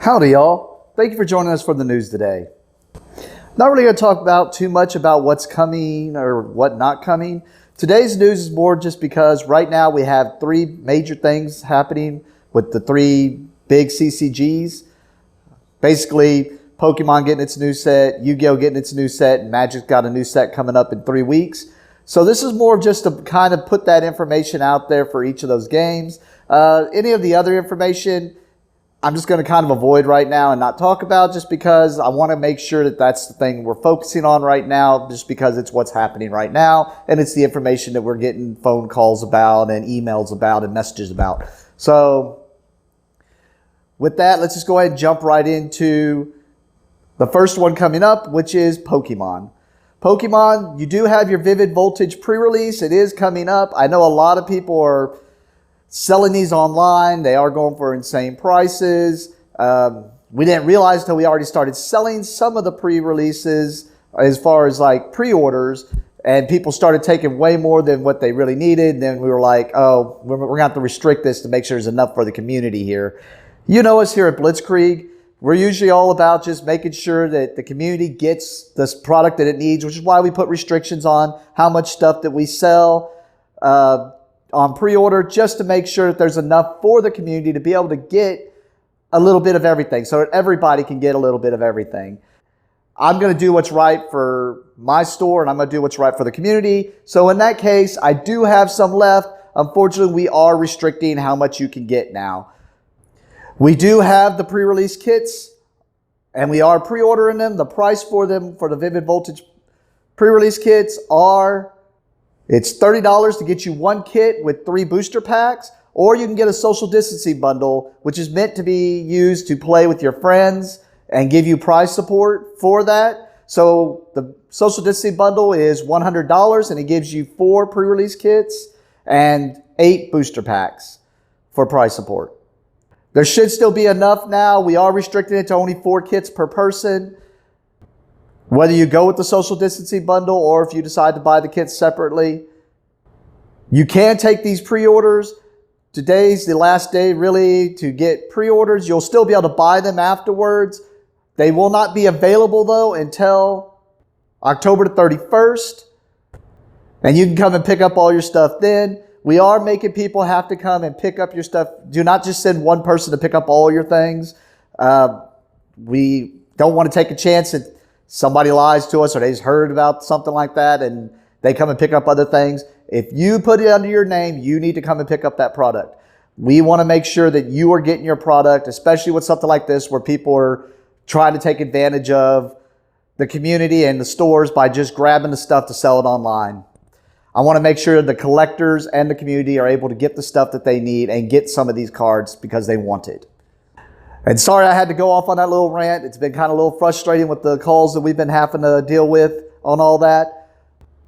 Howdy, y'all. Thank you for joining us for the news today. Not really going to talk about too much about what's coming or what not coming. Today's news is more just because right now we have three major things happening with the three big CCGs. Basically, Pokemon getting its new set, Yu-Gi-Oh getting its new set, and Magic's got a new set coming up in 3 weeks. So this is more just to kind of put that information out there for each of those games. Any of the other information, I'm just going to kind of avoid right now and not talk about, just because I want to make sure that that's the thing we're focusing on right now, just because it's what's happening right now and it's the information that we're getting phone calls about and emails about and messages about. So with that, let's just go ahead and jump right into the first one coming up, which is Pokemon. Pokemon, you do have your Vivid Voltage pre-release. It is coming up. I know a lot of people are selling these online. They are going for insane prices. We didn't realize until we already started selling some of the pre-releases as far as like pre-orders, and people started taking way more than what they really needed. And then we were like, oh, we're going to have to restrict this to make sure there's enough for the community here. You know us here at Blitzkrieg. We're usually all about just making sure that the community gets this product that it needs, which is why we put restrictions on how much stuff that we sell on pre-order, just to make sure that there's enough for the community to be able to get a little bit of everything, so that everybody can get a little bit of everything. I'm going to do what's right for my store, and I'm going to do what's right for the community. So in that case, I do have some left. Unfortunately, we are restricting how much you can get now. We do have the pre-release kits, and we are pre-ordering them. The price for them, for the Vivid Voltage pre-release kits, it's $30 to get you one kit with 3 booster packs, or you can get a social distancing bundle, which is meant to be used to play with your friends and give you prize support for that. So the social distancing bundle is $100, and it gives you 4 pre-release kits and 8 booster packs for prize support. There should still be enough now. We are restricting it to only 4 kits per person. Whether you go with the social distancing bundle or if you decide to buy the kits separately, you can take these pre-orders. Today's the last day really to get pre-orders. You'll still be able to buy them afterwards. They will not be available though until October 31st. And you can come and pick up all your stuff then. We are making people have to come and pick up your stuff. Do not just send one person to pick up all your things. We don't want to take a chance that somebody lies to us or they just heard about something like that and they come and pick up other things. If you put it under your name, you need to come and pick up that product. We want to make sure that you are getting your product, especially with something like this where people are trying to take advantage of the community and the stores by just grabbing the stuff to sell it online. I want to make sure the collectors and the community are able to get the stuff that they need and get some of these cards because they want it. And sorry I had to go off on that little rant. It's been kind of a little frustrating with the calls that we've been having to deal with on all that.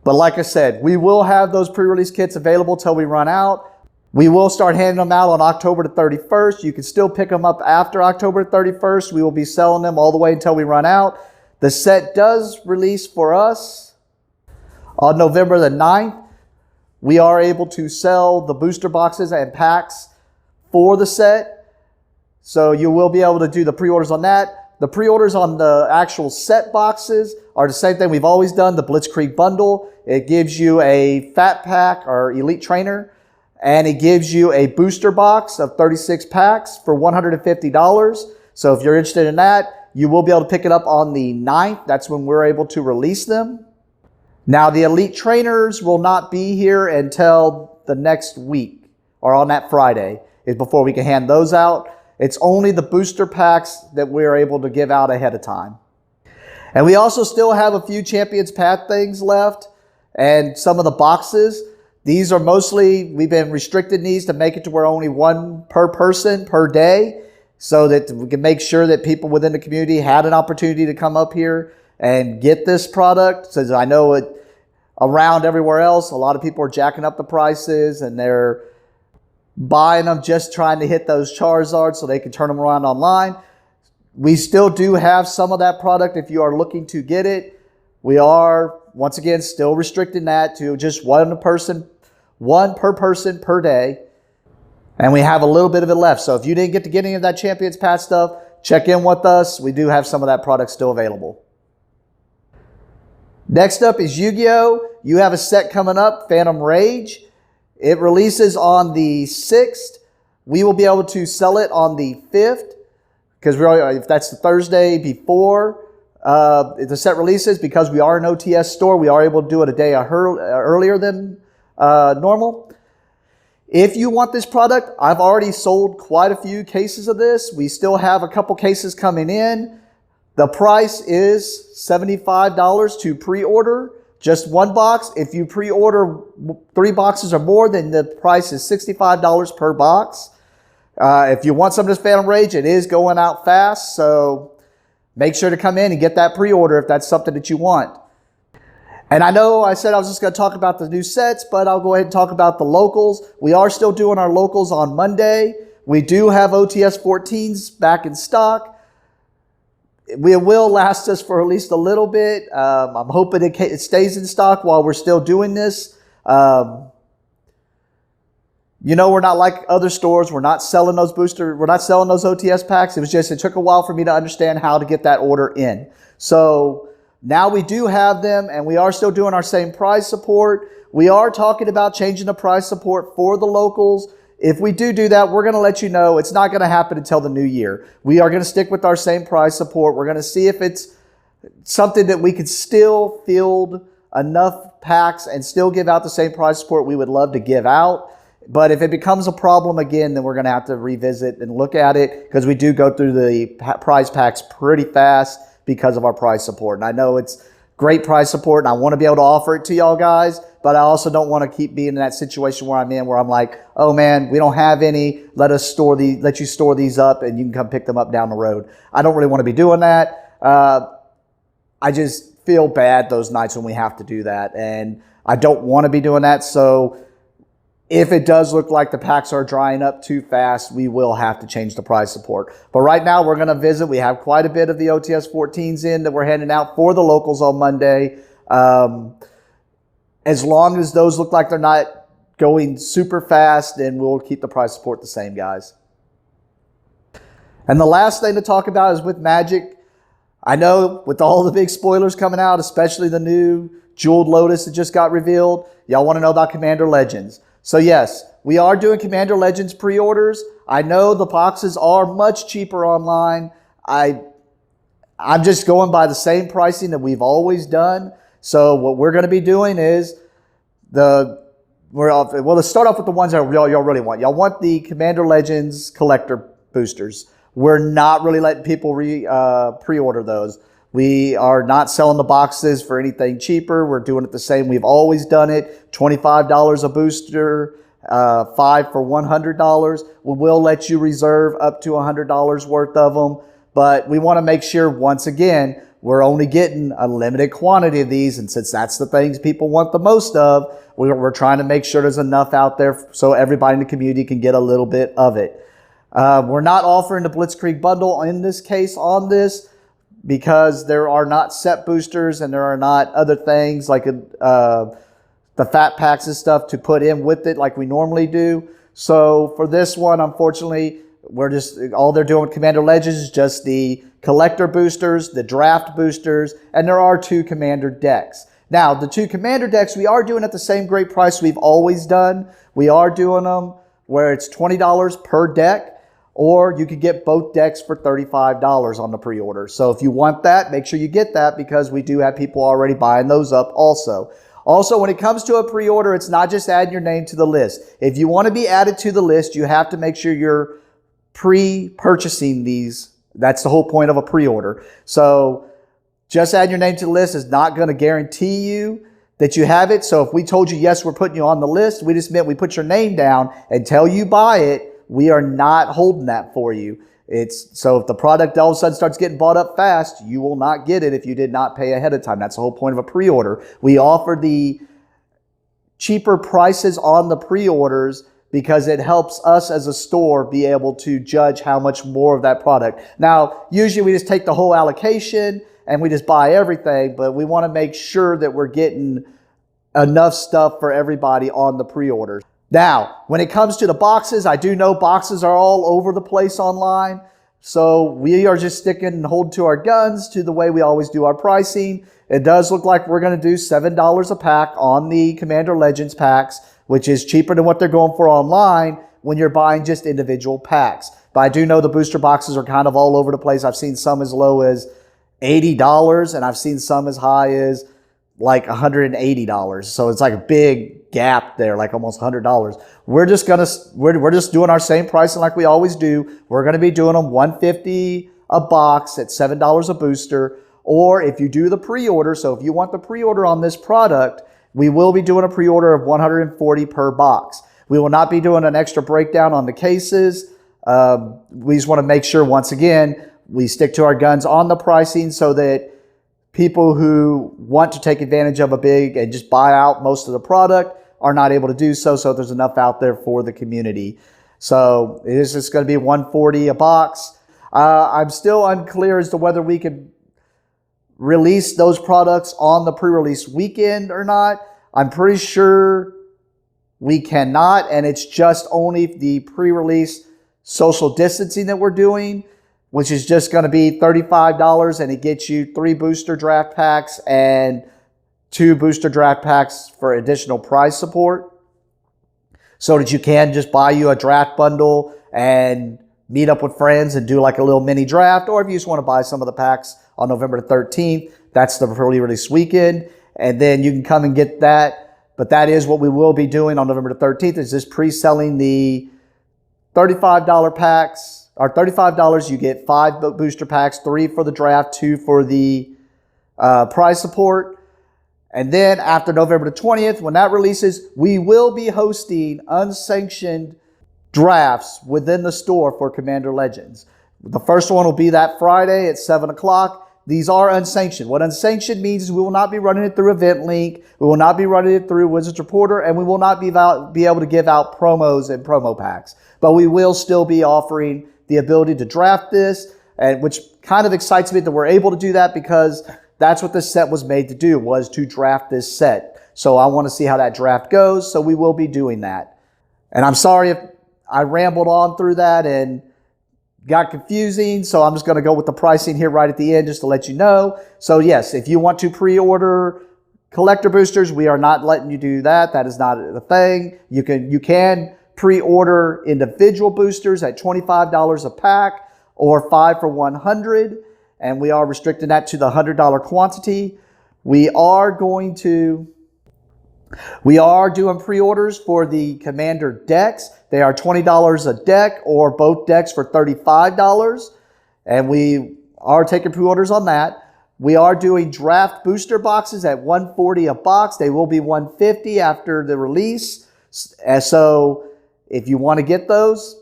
But like I said, we will have those pre-release kits available till we run out. We will start handing them out on October 31st. You can still pick them up after October 31st. We will be selling them all the way until we run out. The set does release for us on November the 9th. We are able to sell the booster boxes and packs for the set. So you will be able to do the pre-orders on that. The pre-orders on the actual set boxes are the same thing we've always done, the Blitzkrieg bundle. It gives you a Fat Pack or Elite Trainer, and it gives you a booster box of 36 packs for $150. So if you're interested in that, you will be able to pick it up on the 9th. That's when we're able to release them. Now, the Elite Trainers will not be here until the next week, or on that Friday is before we can hand those out. It's only the booster packs that we're able to give out ahead of time. And we also still have a few Champions Path things left and some of the boxes. These are mostly, we've been restricting these to make it to where only 1 per person per day, so that we can make sure that people within the community had an opportunity to come up here and get this product. Since I know it around everywhere else, a lot of people are jacking up the prices and they're buying them just trying to hit those Charizards so they can turn them around online. We still do have some of that product if you are looking to get it. We are, once again, still restricting that to just one per person per day. And we have a little bit of it left. So if you didn't get to get any of that Champions Pass stuff, check in with us. We do have some of that product still available. Next up is YGO. You have a set coming up, Phantom Rage. It releases on the 6th. We will be able to sell it on the 5th, because if that's the Thursday before the set releases, because we are an OTS store, we are able to do it a day earlier than normal. If you want this product, I've already sold quite a few cases of this. We still have a couple cases coming in. The price is $75 to pre-order, just one box. If you pre-order 3 boxes or more, then the price is $65 per box. If you want some of this Phantom Rage, it is going out fast, so make sure to come in and get that pre-order if that's something that you want. And I know I said I was just going to talk about the new sets, but I'll go ahead and talk about the locals. We are still doing our locals on Monday. We do have OTS 14s back in stock. It will last us for at least a little bit. I'm hoping it stays in stock while we're still doing this. You know, we're not like other stores. We're not selling those boosters. We're not selling those OTS packs. It took a while for me to understand how to get that order in. So now we do have them, and we are still doing our same price support. We are talking about changing the price support for the locals. If we do that, we're going to let you know. It's not going to happen until the new year. We are going to stick with our same price support. We're going to see if it's something that we could still field enough packs and still give out the same price support we would love to give out. But if it becomes a problem again, then we're going to have to revisit and look at it, because we do go through the prize packs pretty fast because of our price support. And I know it's great price support, and I want to be able to offer it to y'all guys, but I also don't want to keep being in that situation where I'm like, oh man, we don't have any. Let you store these up, and you can come pick them up down the road. I don't really want to be doing that. I just feel bad those nights when we have to do that, and I don't want to be doing that. So if it does look like the packs are drying up too fast, we will have to change the price support. But right now, we're going to visit. We have quite a bit of the OTS 14s in that we're handing out for the locals on Monday. As long as those look like they're not going super fast, then we'll keep the price support the same, guys. And the last thing to talk about is with Magic. I know with all the big spoilers coming out, especially the new Jeweled Lotus that just got revealed, y'all want to know about Commander Legends. So yes, we are doing Commander Legends pre-orders. I know the boxes are much cheaper online. I'm just going by the same pricing that we've always done. So what we're going to be doing is let's start off with the ones that y'all really want. Y'all want the Commander Legends collector boosters. We're not really letting people pre-order those. We are not selling the boxes for anything cheaper. We're doing it the same. We've always done it. $25 a booster, 5 for $100. We will let you reserve up to $100 worth of them. But we want to make sure, once again, we're only getting a limited quantity of these. And since that's the things people want the most of, we're trying to make sure there's enough out there so everybody in the community can get a little bit of it. We're not offering the Blitzkrieg bundle in this case on this, because there are not set boosters and there are not other things like the fat packs and stuff to put in with it like we normally do. So for this one, unfortunately, all they're doing with Commander Legends is just the collector boosters, the draft boosters, and there are 2 commander decks. Now, the 2 commander decks, we are doing at the same great price we've always done. We are doing them where it's $20 per deck, or you could get both decks for $35 on the pre-order. So if you want that, make sure you get that, because we do have people already buying those up also. Also, when it comes to a pre-order, it's not just adding your name to the list. If you want to be added to the list, you have to make sure you're pre-purchasing these. That's the whole point of a pre-order. So just add your name to the list is not going to guarantee you that you have it. So if we told you, yes, we're putting you on the list, we just meant we put your name down until you buy it. We are not holding that for you. So if the product all of a sudden starts getting bought up fast, you will not get it if you did not pay ahead of time. That's the whole point of a pre-order. We offer the cheaper prices on the pre-orders because it helps us as a store be able to judge how much more of that product. Now, usually we just take the whole allocation and we just buy everything, but we want to make sure that we're getting enough stuff for everybody on the pre-orders. Now, when it comes to the boxes, I do know boxes are all over the place online. So we are just sticking and holding to our guns to the way we always do our pricing. It does look like we're going to do $7 a pack on the Commander Legends packs, which is cheaper than what they're going for online when you're buying just individual packs. But I do know the booster boxes are kind of all over the place. I've seen some as low as $80, and I've seen some as high as like $180. So it's like a big gap there, like almost $100. We're just doing our same pricing like we always do. We're going to be doing them $150 a box at $7 a booster. Or if you do the pre-order, so if you want the pre-order on this product, we will be doing a pre-order of $140 per box. We will not be doing an extra breakdown on the cases. We just want to make sure, once again, we stick to our guns on the pricing so that people who want to take advantage of a big and just buy out most of the product are not able to do so. So there's enough out there for the community. So it is just going to be $140 a box. I'm still unclear as to whether we can release those products on the pre-release weekend or not. I'm pretty sure we cannot, and it's just only the pre-release social distancing that we're doing, which is just going to be $35, and it gets you 3 booster draft packs and 2 booster draft packs for additional prize support, so that you can just buy you a draft bundle and meet up with friends and do like a little mini draft. Or if you just want to buy some of the packs on November the 13th, that's the early release weekend, and then you can come and get that. But that is what we will be doing on November the 13th, is just pre-selling the $35 packs. Or $35, you get 5 booster packs, 3 for the draft, 2 for the prize support. And then after November the 20th, when that releases, we will be hosting unsanctioned drafts within the store for Commander Legends. The first one will be that Friday at 7 o'clock. These are unsanctioned. What unsanctioned means is we will not be running it through EventLink. We will not be running it through Wizards Reporter, and we will not be able to give out promos and promo packs. But we will still be offering the ability to draft this, and which kind of excites me that we're able to do that, because that's what this set was made to do, was to draft this set. So I want to see how that draft goes, so we will be doing that. And I'm sorry if I rambled on through that and got confusing, so I'm just going to go with the pricing here right at the end just to let you know. So yes, if you want to pre-order collector boosters, we are not letting you do that. That is not a thing. You can pre-order individual boosters at $25 a pack or 5 for $100, and we are restricting that to the $100 quantity. We are doing pre-orders for the Commander decks. They are $20 a deck, or both decks for $35. And we are taking pre-orders on that. We are doing draft booster boxes at $140 a box. They will be $150 after the release. And so if you want to get those,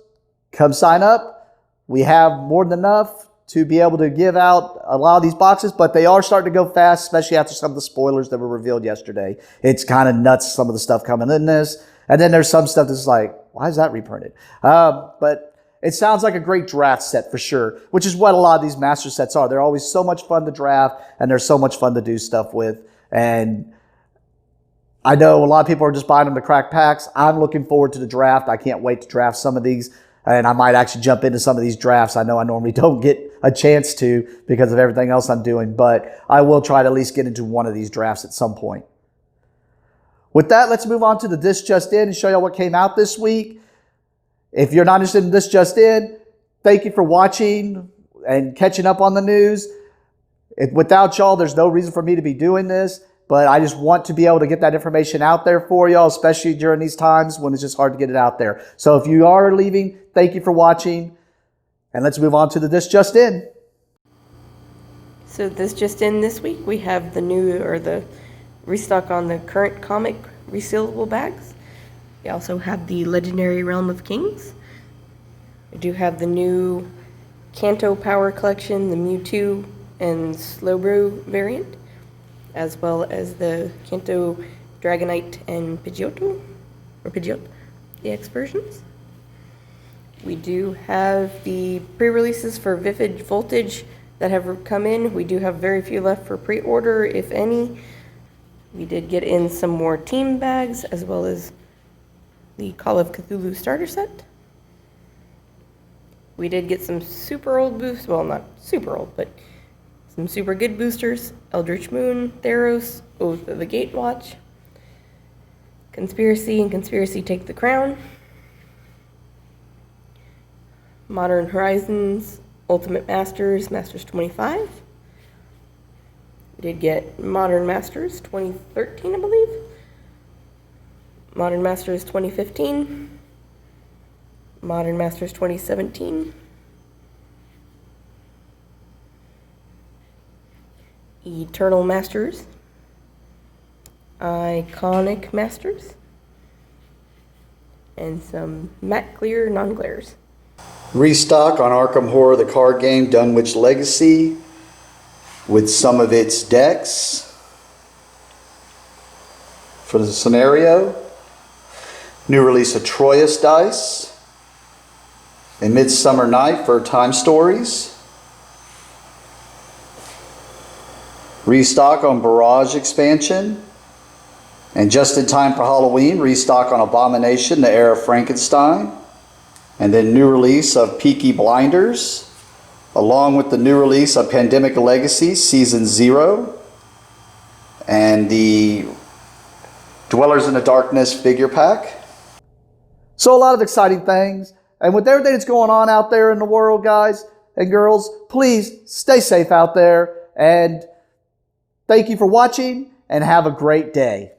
come sign up. We have more than enough to be able to give out a lot of these boxes, but they are starting to go fast, especially after some of the spoilers that were revealed yesterday. It's kind of nuts, some of the stuff coming in this. And then there's some stuff that's like, why is that reprinted? But it sounds like a great draft set for sure, which is what a lot of these master sets are. They're always so much fun to draft, and they're so much fun to do stuff with. And I know a lot of people are just buying them to crack packs. I'm looking forward to the draft. I can't wait to draft some of these, and I might actually jump into some of these drafts. I know I normally don't get a chance to because of everything else I'm doing, but I will try to at least get into one of these drafts at some point. With that, let's move on to the This Just In and show you what came out this week. If you're not interested in This Just In, thank you for watching and catching up on the news. Without y'all, there's no reason for me to be doing this, but I just want to be able to get that information out there for y'all, especially during these times when it's just hard to get it out there. So if you are leaving, thank you for watching, and let's move on to the This Just In. So This Just In this week, we have the restock on the current comic resealable bags. We also have the Legendary Realm of Kings. We do have the new Kanto Power Collection, the Mewtwo and Slowbro variant, as well as the Kanto Dragonite and Pidgeotto, the X versions. We do have the pre-releases for Vivid Voltage that have come in. We do have very few left for pre-order, if any. We did get in some more team bags, as well as the Call of Cthulhu starter set. We did get some super old boosts. Well, not super old, but some super good boosters. Eldritch Moon, Theros, Oath of the Gatewatch, Conspiracy and Conspiracy Take the Crown, Modern Horizons, Ultimate Masters, Masters 25. We did get Modern Masters 2013, I believe. Modern Masters 2015. Modern Masters 2017. Eternal Masters. Iconic Masters. And some matte clear non-glares. Restock on Arkham Horror, the card game, Dunwich Legacy, with some of its decks for the scenario. New release of Troyus Dice and Midsummer Night for Time Stories. Restock on Barrage expansion. And just in time for Halloween, restock on Abomination, the Heir of Frankenstein. And then new release of Peaky Blinders, along with the new release of Pandemic Legacy Season 0 and the Dwellers in the Darkness figure pack. So a lot of exciting things. And with everything that's going on out there in the world, guys and girls, please stay safe out there. And thank you for watching and have a great day.